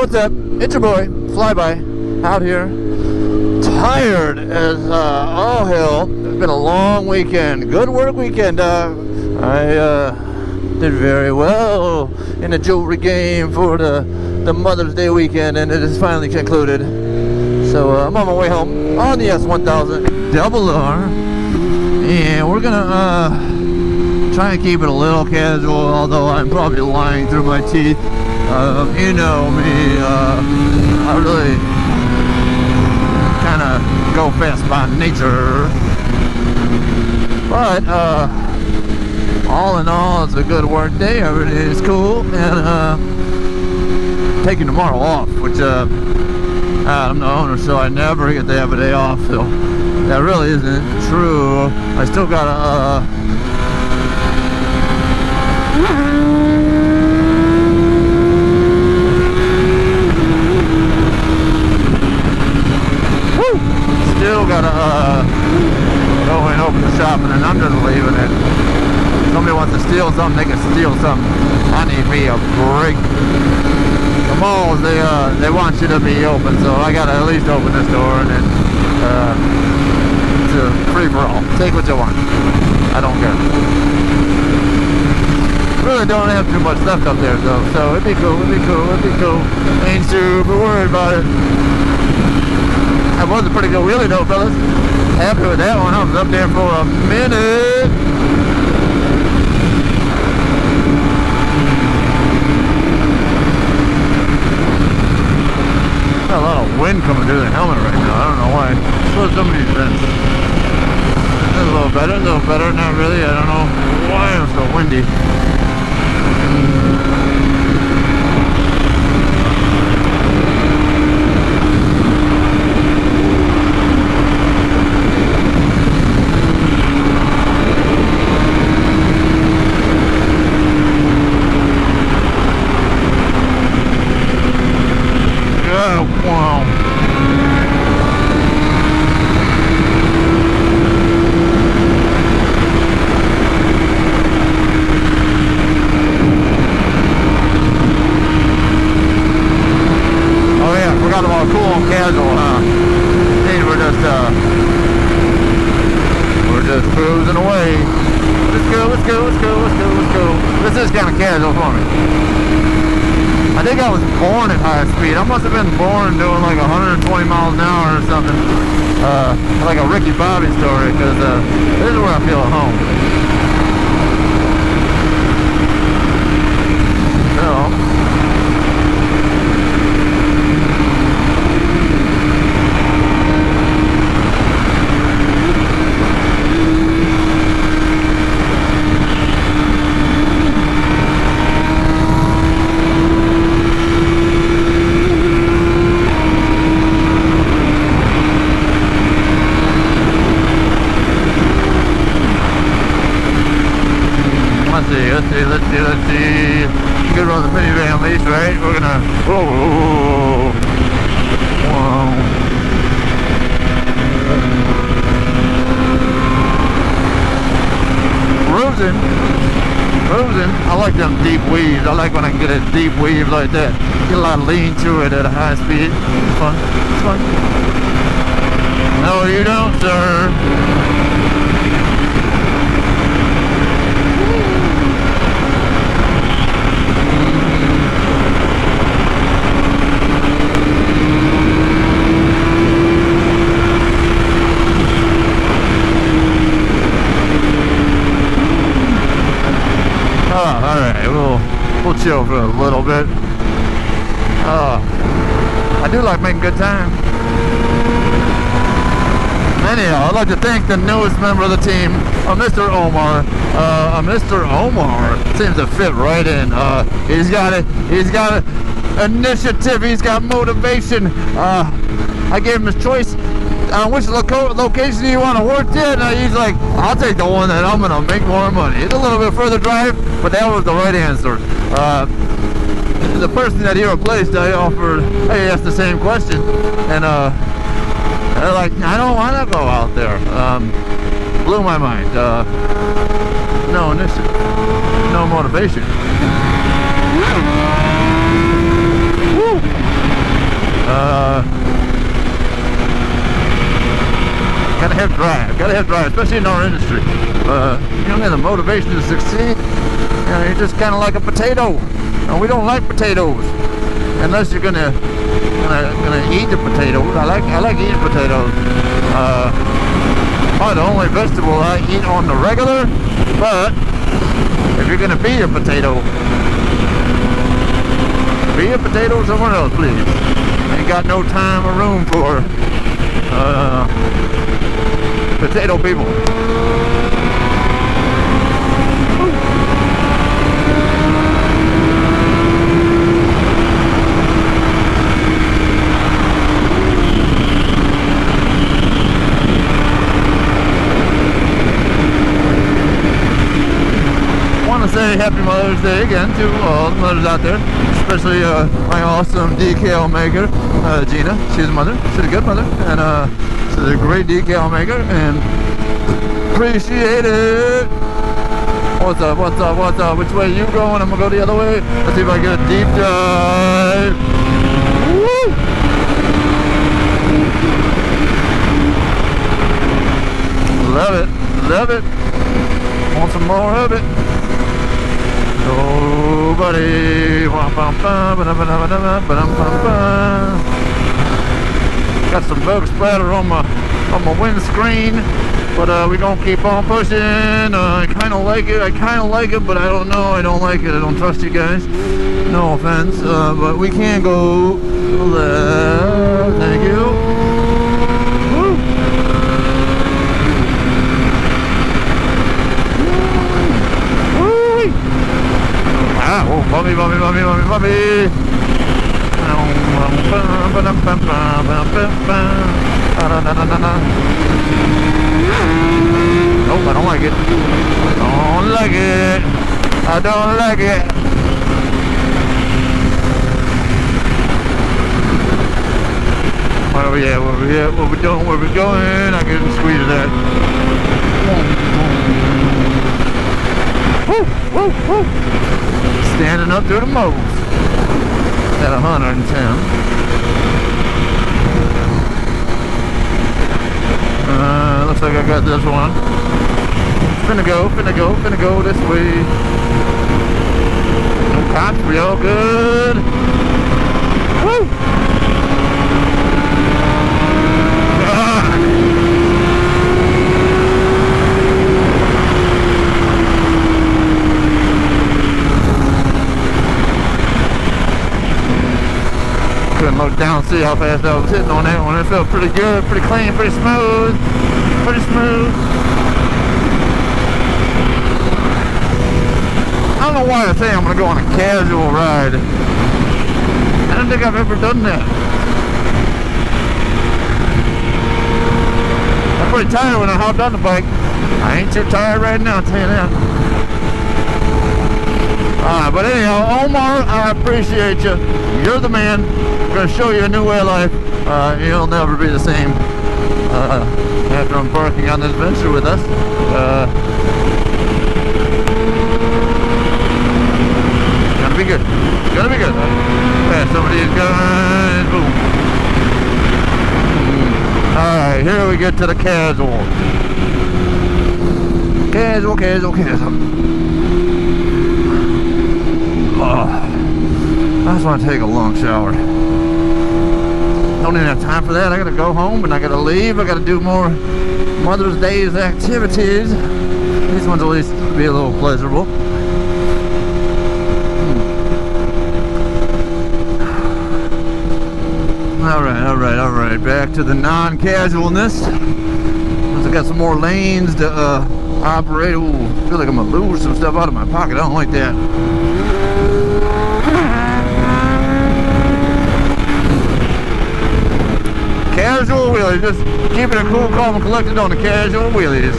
What's up? It's your boy, FlyBy, out here. Tired as all hell. It's been a long weekend. Good work weekend. I did very well in the jewelry game for the Mother's Day weekend, and it is finally concluded. So I'm on my way home on the S1000 Double R, and we're gonna try and keep it a little casual, although I'm probably lying through my teeth. You know me, I really kind of go fast by nature, but all in all, it's a good work day. Everything is cool, and taking tomorrow off, which I'm the owner, so I never get to have a day off, so that really isn't true. I still gotta go and open the shop, and then I'm just leaving it. If somebody wants to steal something, they can steal something. I need me a break. The malls, they want you to be open, so I gotta at least open this door, and then it's a free-for-all. Take what you want. I don't care. Really don't have too much left up there, though, so it'd be cool, it'd be cool, it'd be cool. Ain't super worried about it. That was a pretty good wheelie though, fellas. Happy with that one. I was up there for a minute. Got a lot of wind coming through the helmet right now. I don't know why. So some of these vents. That's a little better, not really. I don't know why I'm so windy. Wow. Oh yeah, forgot about cool and casual, huh? Hey, we're just cruising away. Let's go, let's go, let's go, let's go, let's go. This is kind of casual for me. I think I was born at high speed. I must have been born doing like 120 miles an hour or something. Like a Ricky Bobby story, because this is where I feel at home. So, let's see. Good run the minivan at least, right? We're gonna. Whoa. Cruising. I like them deep weaves. I like when I can get a deep weave like that. Get a lot of lean to it at a high speed. It's fun. It's fun. No, you don't, sir. Alright, we'll chill for a little bit. I do like making good time. Anyhow, I'd like to thank the newest member of the team, Mr. Omar. Mr. Omar seems to fit right in. He's got initiative, he's got motivation. I gave him his choice on which location you want to work in. He's like, I'll take the one that I'm gonna make more money. It's a little bit further drive, but that was the right answer. The person that he replaced, I offered, hey, asked the same question, and they're like, I don't want to go out there. Blew my mind. No initiative, no motivation. Woo! Gotta have drive, especially in our industry. You don't have the motivation to succeed. You know, you're just kind of like a potato. And we don't like potatoes unless you're gonna eat the potatoes. I like eating potatoes. Probably the only vegetable I eat on the regular. But if you're gonna be a potato somewhere else, please. Ain't got no time or room for potato people. Want to say Happy Mother's Day again to all the mothers out there, especially my awesome decal maker, Gina. She's a mother. She's a good mother, and she's a great decal maker, and appreciate it. What's up? What's up? What's up? Which way you going? I'm gonna go the other way. Let's see if I get a deep dive. Woo! Love it. Love it. Want some more of it? Oh, buddy. Got some bug splatter on my windscreen, but we gonna keep on pushing. I kind of like it, but I don't know. I don't like it. I don't trust you guys. No offense, but we can go left. Thank you. Woo. Woo. Ah, oh, bummy. Nope, I don't like it. I don't like it. Where we at? What we doing? Where we going? I can squeeze that. Woo. Standing up through the moles at 110. Looks like I got this one. Finna go this way. No cops, we all good. Woo! Couldn't look down and see how fast I was hitting on that one. It felt pretty good, pretty clean, pretty smooth. I don't know why I say I'm going to go on a casual ride. I don't think I've ever done that. I'm pretty tired when I hopped on the bike. I ain't too tired right now, I'll tell you that. But anyhow, Omar, I appreciate you. You're the man. I'm going to show you a new way of life. You'll never be the same after embarking on this venture with us. Gonna be good. Pass some of these guys. Boom. Alright, here we get to the casual. I just want to take a long shower. Don't even have time for that. I gotta go home and I gotta leave. I gotta do more Mother's Day's activities. These ones at least be a little pleasurable. Alright. Back to the non-casualness. I got some more lanes to operate. Ooh, I feel like I'm gonna lose some stuff out of my pocket. I don't like that. Casual wheelies, just keeping it cool, calm, and collected on the casual wheelies.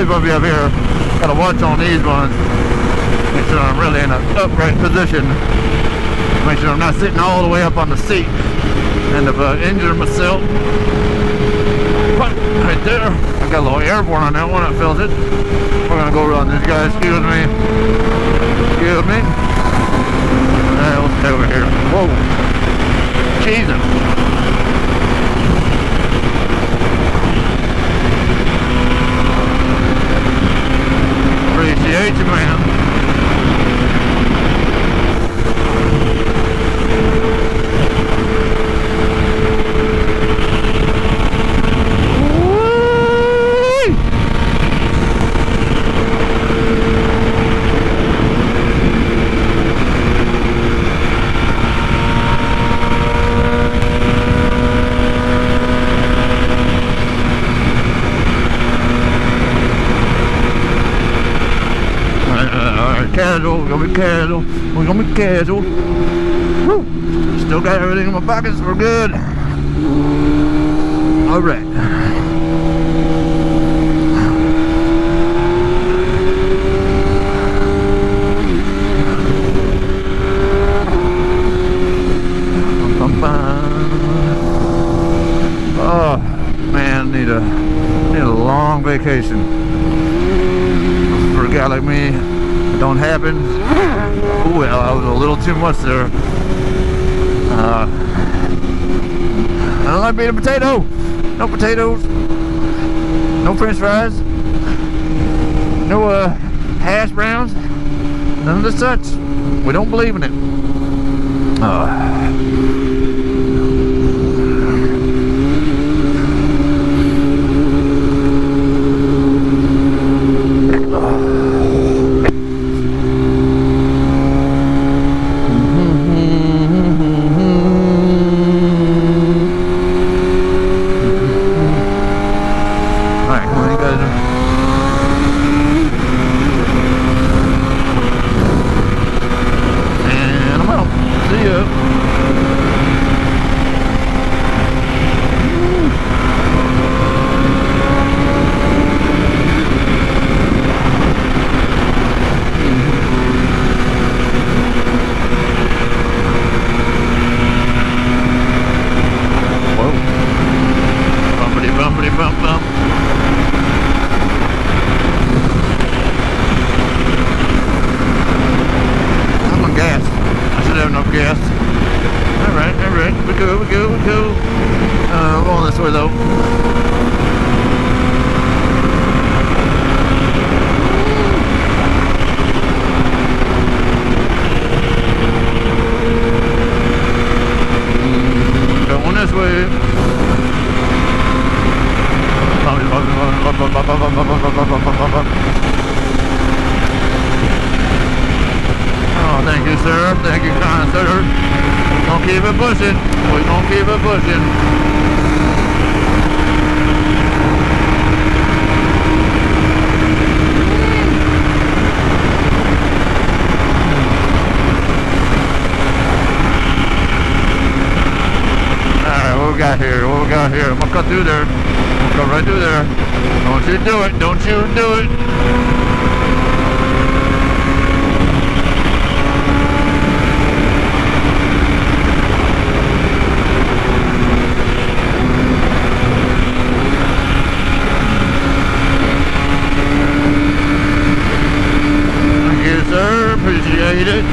really gonna be up here. Gotta watch on these ones. Make sure I'm really in an upright position. Make sure I'm not sitting all the way up on the seat. End up injuring myself. But right there, I got a little airborne on that one. I felt it. We're gonna go around this guy. Excuse me. Excuse me. Let's stay over here. Whoa. Jesus. Appreciate you, man. Casual, we're gonna be casual. We're gonna be casual. Woo. Still got everything in my pockets. We're good. All right. Oh man, need a long vacation. For a guy like me. Don't happen. Oh well, I was a little too much there. I don't like being a potato. No potatoes. No French fries. No hash browns. None of the such. We don't believe in it. Oh, thank you, sir. Thank you, kind sir. We're gonna keep it pushing. We're gonna keep it pushing. Alright, what we got here? What we got here? I'm gonna cut through there. I'm gonna cut right through there. Don't you do it. Don't you do it. Thank you, sir. Appreciate it.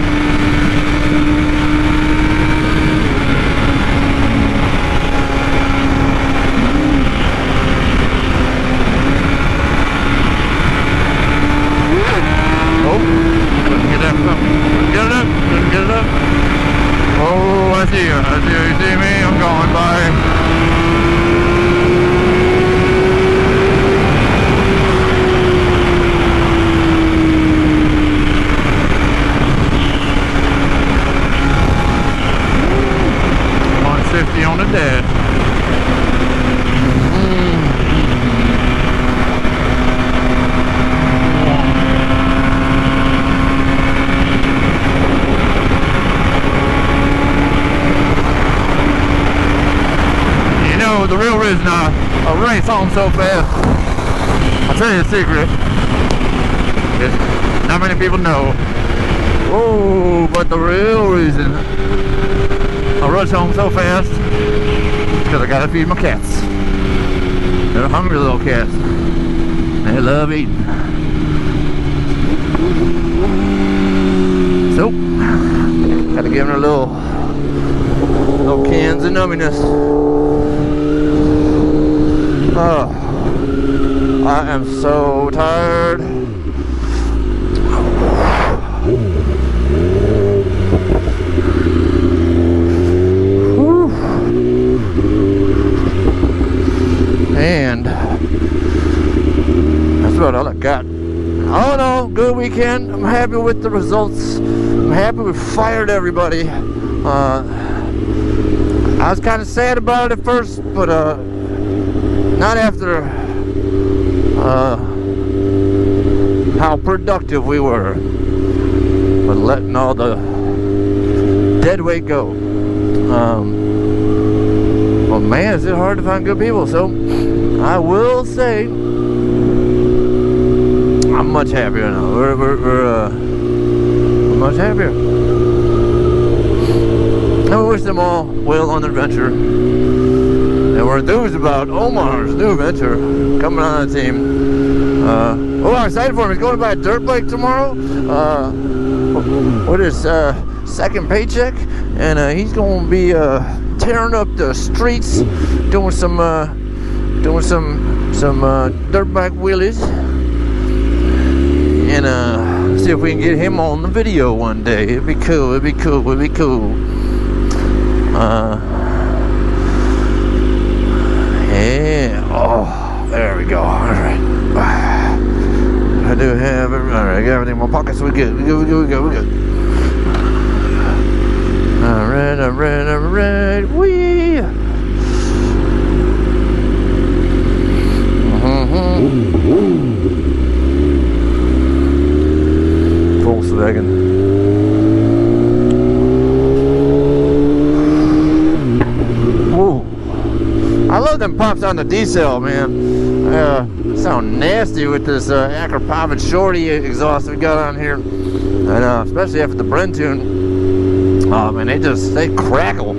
Oh, I see you. I see you. You see me? I'm going by. 150 on the dash. The real reason I race on so fast I'll tell you a secret. Not many people know. Oh, but the real reason I rush home so fast is because I gotta feed my cats. They're hungry little cats. They love eating. So, gotta give them a little cans of numminess. Oh, I am so tired. Whew. And that's about all I got. Oh no, good weekend. I'm happy with the results. I'm happy we fired everybody. I was kind of sad about it at first, but not after how productive we were, but letting all the dead weight go. Well, man, is it hard to find good people? So I will say I'm much happier now. We're much happier. And we wish them all well on their venture. And we're enthused about Omar's new venture coming on the team. Oh, I'm excited for him. He's going to buy a dirt bike tomorrow. With his second paycheck, and he's going to be tearing up the streets, doing some dirt bike wheelies, and see if we can get him on the video one day. It'd be cool. It'd be cool. It'd be cool. Yeah. Oh, there we go. All right. I do have it. All right. I got everything in my pockets. We good. We good. All right. Wee. Volkswagen. Whoa. I love them pops on the D-cell, man. Sound nasty with this Akrapovic Shorty exhaust we got on here. And especially after the Bren tune. Oh man, they crackle.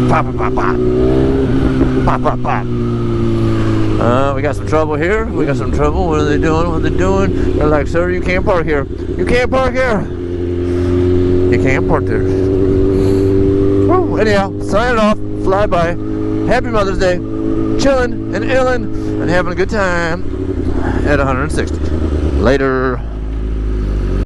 Pop, pop, pop. Pop, pop, pop. We got some trouble here. We got some trouble. What are they doing? What are they doing? They're like, sir, you can't park here. You can't park here. You can't park there. Woo. Anyhow, signing off. FlyBy. Happy Mother's Day. Chilling and illin' and having a good time at 160. Later.